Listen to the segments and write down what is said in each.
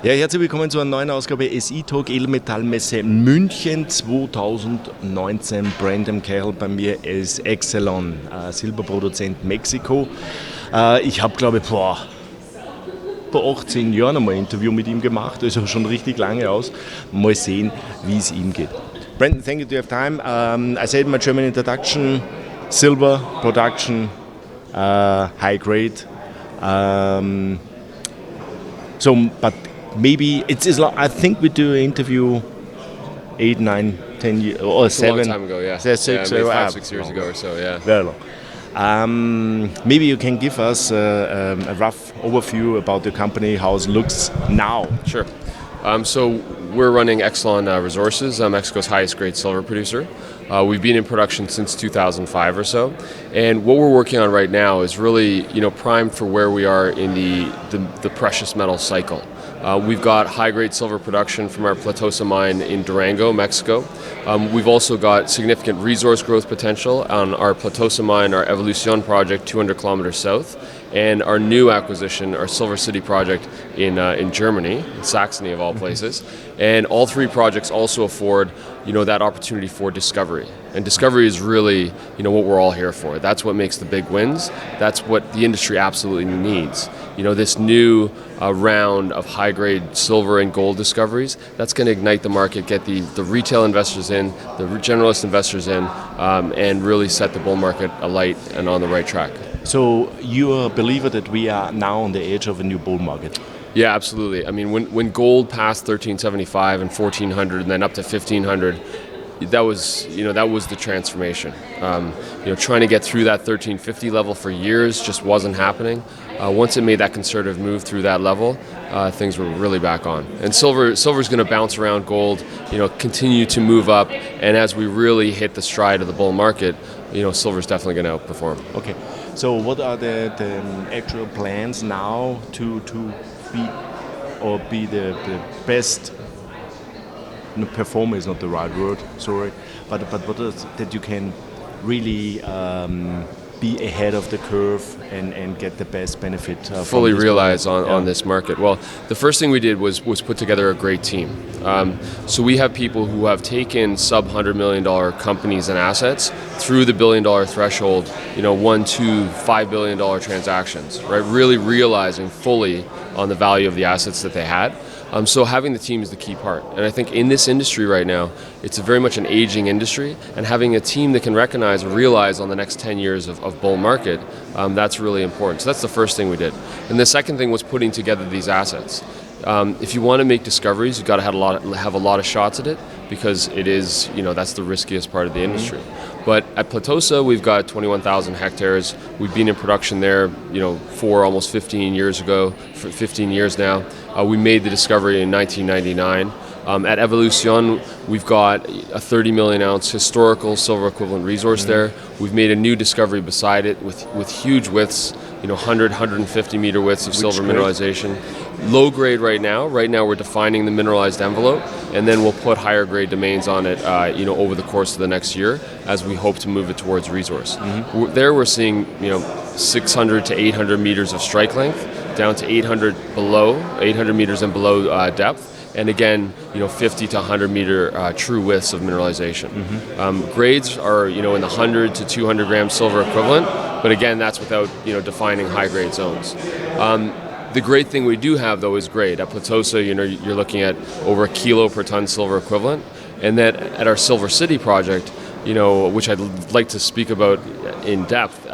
Ja, herzlich willkommen zu einer neuen Ausgabe SI-Talk Edelmetallmesse München 2019. Brandon Cahill bei mir ist Excellon, Silberproduzent Mexiko. Ich habe, glaube ich, vor 18 Jahren einmal ein Interview mit ihm gemacht, also schon richtig lange aus. Mal sehen, wie es ihm geht. Brandon, thank you to have time. I said in my German introduction, silver production, high grade. But maybe I think we do an interview 8, 9, 10 years or 7. A long time ago, yeah. 6 maybe 5, 6 years ago or so, yeah. Very long. Maybe you can give us a rough overview about the company, how it looks now. Sure. So we're running Excellon Resources, Mexico's highest grade silver producer. We've been in production since 2005 or so, and what we're working on right now is really, primed for where we are in the precious metal cycle. We've got high-grade silver production from our Platosa mine in Durango, Mexico. We've also got significant resource growth potential on our Platosa mine, our Evolution project 200 kilometers south, and our new acquisition, our Silver City project in Germany, in Saxony of all places. And all three projects also afford, that opportunity for discovery. And discovery is really, what we're all here for. That's what makes the big wins. That's what the industry absolutely needs. This new round of high-grade silver and gold discoveries, that's going to ignite the market, get the retail investors in, the generalist investors in, and really set the bull market alight and on the right track. So you're a believer that we are now on the edge of a new bull market? Yeah, absolutely. I mean, when gold passed 1375 and 1400 and then up to 1500, that was the transformation. Trying to get through that 1350 level for years just wasn't happening. Once it made that conservative move through that level, things were really back on. And silver's going to bounce around gold, continue to move up, and as we really hit the stride of the bull market, silver's definitely going to outperform. Okay. So what are the actual plans now to be the best? No, performer is not the right word, sorry. But what is that you can really be ahead of the curve and get the best benefit fully realize on this market? Well, the first thing we did was put together a great team. So we have people who have taken sub $100 million companies and assets through the $1 billion threshold, 1, 2, $5 billion transactions, right? Really realizing fully on the value of the assets that they had. So having the team is the key part. And I think in this industry right now, it's very much an aging industry, and having a team that can recognize and realize on the next 10 years of bull market, that's really important. So that's the first thing we did. And the second thing was putting together these assets. If you want to make discoveries, you've got to have a lot of shots at it, because it is, that's the riskiest part of the industry. But at Platosa, we've got 21,000 hectares. We've been in production there, for almost 15 years ago, for 15 years now. We made the discovery in 1999. At Evolution, we've got a 30 million ounce historical silver equivalent resource there. We've made a new discovery beside it with huge widths, 100, 150 meter widths of silver mineralization. Low grade right now. Right now we're defining the mineralized envelope, and then we'll put higher grade domains on it, over the course of the next year as we hope to move it towards resource. There we're seeing, 600 to 800 meters of strike length, down to 800 meters and below depth. And again, 50 to 100 meter true widths of mineralization. Grades are, in the 100 to 200 gram silver equivalent, but again, that's without, defining high grade zones. The great thing we do have, though, is grade. At Platosa, you're looking at over a kilo per ton silver equivalent, and then at our Silver City project, which I'd like to speak about in depth,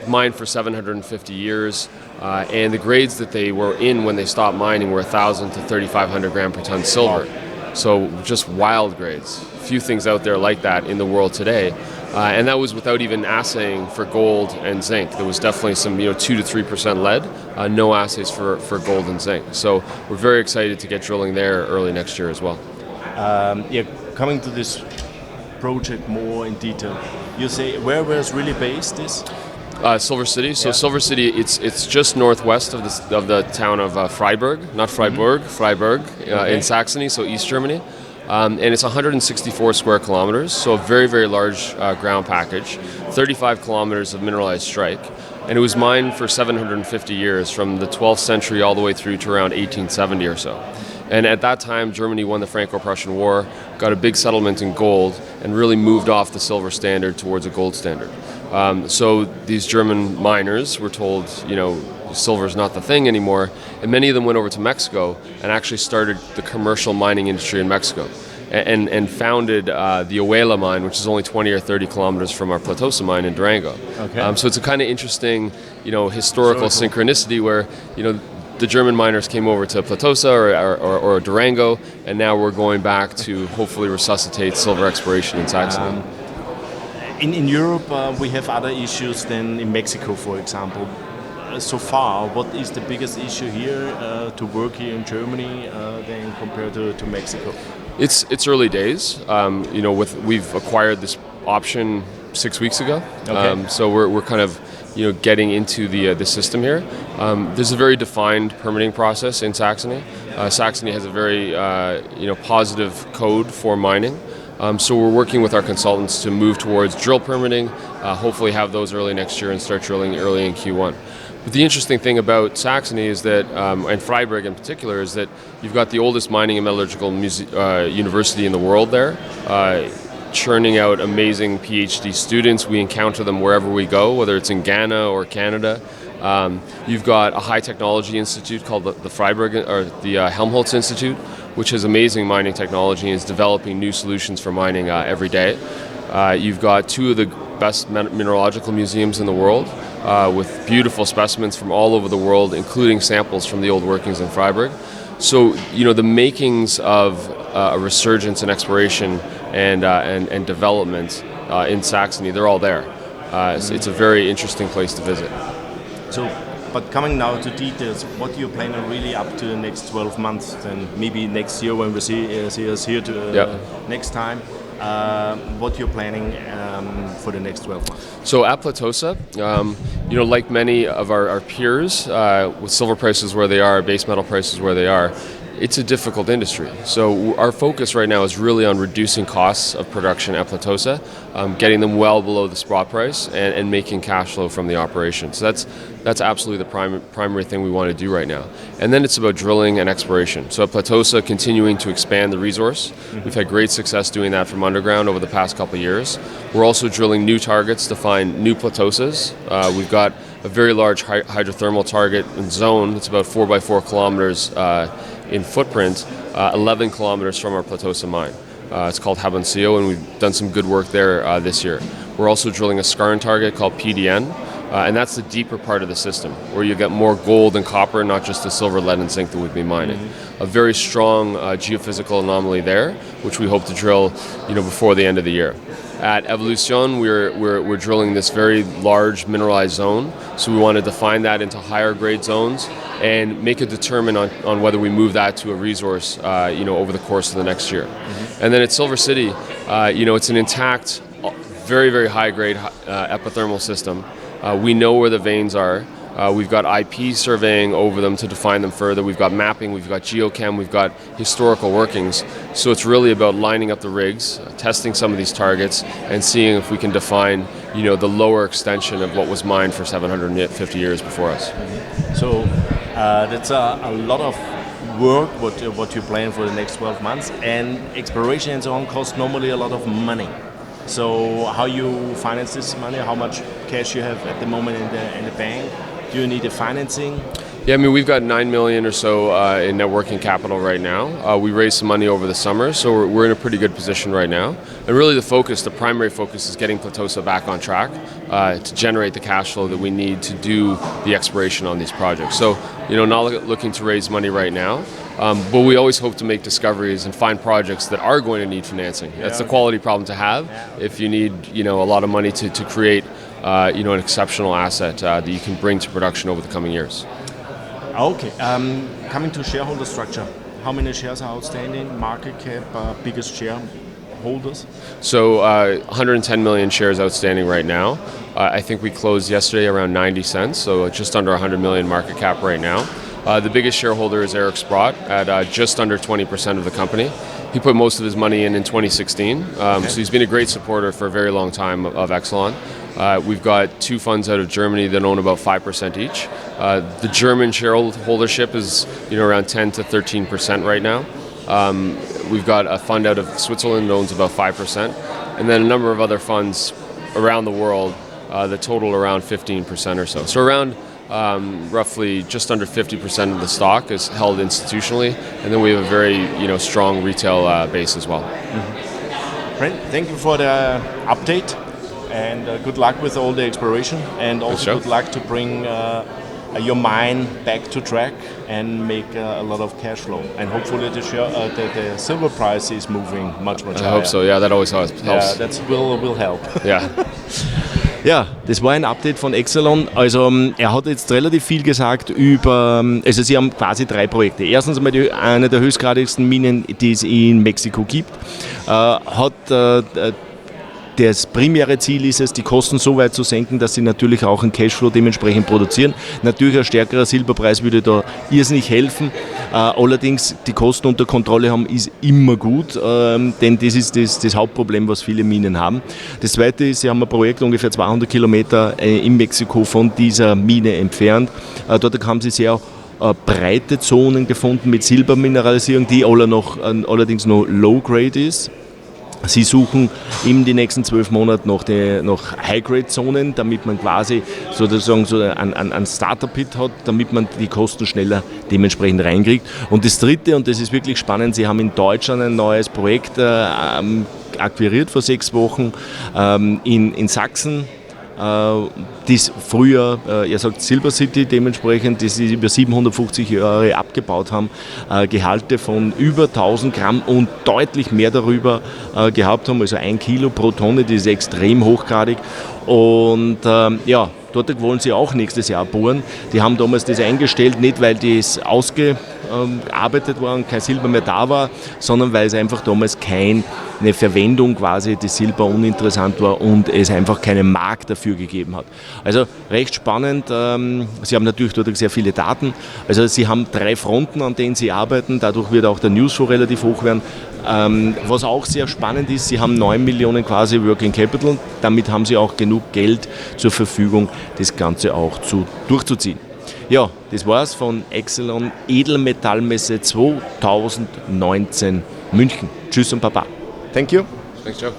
mined for 750 years. And the grades that they were in when they stopped mining were 1,000 to 3,500 gram per ton silver. So just wild grades. Few things out there like that in the world today. And that was without even assaying for gold and zinc. There was definitely some 2 to 3% lead, no assays for gold and zinc. So we're very excited to get drilling there early next year as well. Coming to this project more in detail, you say where was really based this? Silver City. So Silver City, it's just northwest of the town of Freiburg, not Freiburg, Freiburg in Saxony, so East Germany. And it's 164 square kilometers, so a very, very large ground package, 35 kilometers of mineralized strike. and it was mined for 750 years, from the 12th century all the way through to around 1870 or so. And at that time, Germany won the Franco-Prussian War, got a big settlement in gold, and really moved off the silver standard towards a gold standard. So these German miners were told, silver's not the thing anymore, and many of them went over to Mexico and actually started the commercial mining industry in Mexico, and founded the Abuela mine, which is only 20 or 30 kilometers from our Platosa mine in Durango. Okay. So it's a kind of interesting, historical synchronicity where, the German miners came over to Platosa or Durango, and now we're going back to hopefully resuscitate silver exploration in Saxony. In Europe, we have other issues than in Mexico, for example. So far, what is the biggest issue here to work here in Germany than compared to Mexico? It's early days. We've acquired this option 6 weeks ago. Okay. So we're kind of getting into the system here. There's a very defined permitting process in Saxony. Saxony has a very positive code for mining. So we're working with our consultants to move towards drill permitting, hopefully have those early next year and start drilling early in Q1. But the interesting thing about Saxony is that, and Freiburg in particular, is that you've got the oldest mining and metallurgical university in the world there, churning out amazing PhD students. We encounter them wherever we go, whether it's in Ghana or Canada. You've got a high technology institute called the Freiburg or the Helmholtz Institute, which has amazing mining technology and is developing new solutions for mining every day. You've got two of the best mineralogical museums in the world, with beautiful specimens from all over the world, including samples from the old workings in Freiburg. So, the makings of a resurgence in exploration and development in Saxony, they're all there. It's a very interesting place to visit. So, but coming now to details, what do you plan on really up to the next 12 months, and maybe next year when we see us here next time? What you're planning for the next 12 months? So at Platosa, like many of our peers, with silver prices where they are, base metal prices where they are, it's a difficult industry. So our focus right now is really on reducing costs of production at Platosa, getting them well below the spot price, and making cash flow from the operation. So that's absolutely the primary thing we want to do right now. And then it's about drilling and exploration. So at Platosa, continuing to expand the resource. Mm-hmm. We've had great success doing that from underground over the past couple of years. We're also drilling new targets to find new Platosas. We've got a very large hydrothermal target and zone that's about 4 by 4 kilometers in footprint, 11 kilometers from our Platosa mine. It's called Habancio, and we've done some good work there this year. We're also drilling a skarn target called PDN, and that's the deeper part of the system, where you get more gold and copper, not just the silver, lead, and zinc that we'd be mining. Mm-hmm. A very strong geophysical anomaly there, which we hope to drill, before the end of the year. At Evolution, we're drilling this very large mineralized zone, so we want to define that into higher grade zones and make a determination on whether we move that to a resource, over the course of the next year. Mm-hmm. And then at Silver City, it's an intact, very, very high grade epithermal system. We know where the veins are. We've got IP surveying over them to define them further. We've got mapping, we've got geochem, we've got historical workings. So it's really about lining up the rigs, testing some of these targets, and seeing if we can define, the lower extension of what was mined for 750 years before us. So that's a lot of work, what you plan for the next 12 months, and exploration and so on costs normally a lot of money. So how you finance this money? How much cash you have at the moment in the bank? Do you need a financing? Yeah, we've got 9 million or so in net working capital right now. We raised some money over the summer, so we're in a pretty good position right now. And really the primary focus is getting Platosa back on track to generate the cash flow that we need to do the exploration on these projects. So, not looking to raise money right now, but we always hope to make discoveries and find projects that are going to need financing. That's the quality problem to have if you need, a lot of money to create an exceptional asset that you can bring to production over the coming years. Okay, coming to shareholder structure, how many shares are outstanding, market cap, biggest shareholders? So 110 million shares outstanding right now. I think we closed yesterday around 90 cents, so just under 100 million market cap right now. The biggest shareholder is Eric Sprott at just under 20% of the company. He put most of his money in 2016, so he's been a great supporter for a very long time of Excellon. We've got 2 funds out of Germany that own about 5% each. The German shareholdership is around 10 to 13% right now. We've got a fund out of Switzerland that owns about 5%, and then a number of other funds around the world that total around 15% or so. So around roughly just under 50% of the stock is held institutionally, and then we have a very strong retail base as well. Brent, thank you for the update, and good luck with all the exploration, and also good luck to bring your mine back to track and make a lot of cash flow. And hopefully the silver price is moving much higher. I hope so. Yeah, that always helps. Yeah, that will help. Yeah. Ja, das war ein Update von Excellon. Also er hat jetzt relativ viel gesagt über, also sie haben quasi 3 Projekte. Erstens einmal eine der höchstgradigsten Minen, die es in Mexiko gibt. Das primäre Ziel ist es, die Kosten so weit zu senken, dass sie natürlich auch einen Cashflow dementsprechend produzieren. Natürlich ein stärkerer Silberpreis würde da irrsinnig helfen. Allerdings die Kosten unter Kontrolle haben ist immer gut, denn das ist das Hauptproblem, was viele Minen haben. Das Zweite ist, sie haben ein Projekt ungefähr 200 Kilometer in Mexiko von dieser Mine entfernt. Dort haben sie sehr breite Zonen gefunden mit Silbermineralisierung, die allerdings noch Low-Grade ist. Sie suchen in den nächsten 12 Monaten noch High-Grade-Zonen, damit man quasi sozusagen so einen Starter-Pit hat, damit man die Kosten schneller dementsprechend reinkriegt. Und das Dritte, und das ist wirklich spannend, sie haben in Deutschland ein neues Projekt akquiriert vor 6 Wochen in Sachsen. Das früher, er sagt Silver City dementsprechend, das sie über 750 Jahre abgebaut haben, Gehalte von über 1000 Gramm und deutlich mehr darüber gehabt haben, also 1 Kilo pro Tonne, das ist extrem hochgradig. Und dort wollen sie auch nächstes Jahr bohren. Die haben damals das eingestellt, nicht weil das ausgearbeitet war und kein Silber mehr da war, sondern weil es einfach damals keine Verwendung quasi des Silber uninteressant war und es einfach keinen Markt dafür gegeben hat. Also recht spannend. Sie haben natürlich dort sehr viele Daten. Also sie haben 3 Fronten, an denen sie arbeiten. Dadurch wird auch der Newsflow relativ hoch werden. Was auch sehr spannend ist, sie haben 9 Millionen quasi Working Capital. Damit haben sie auch genug Geld zur Verfügung, das Ganze auch durchzuziehen. Ja, das war's von Excellon Edelmetallmesse 2019 München. Tschüss und Baba. Thank you. Thanks, Joe.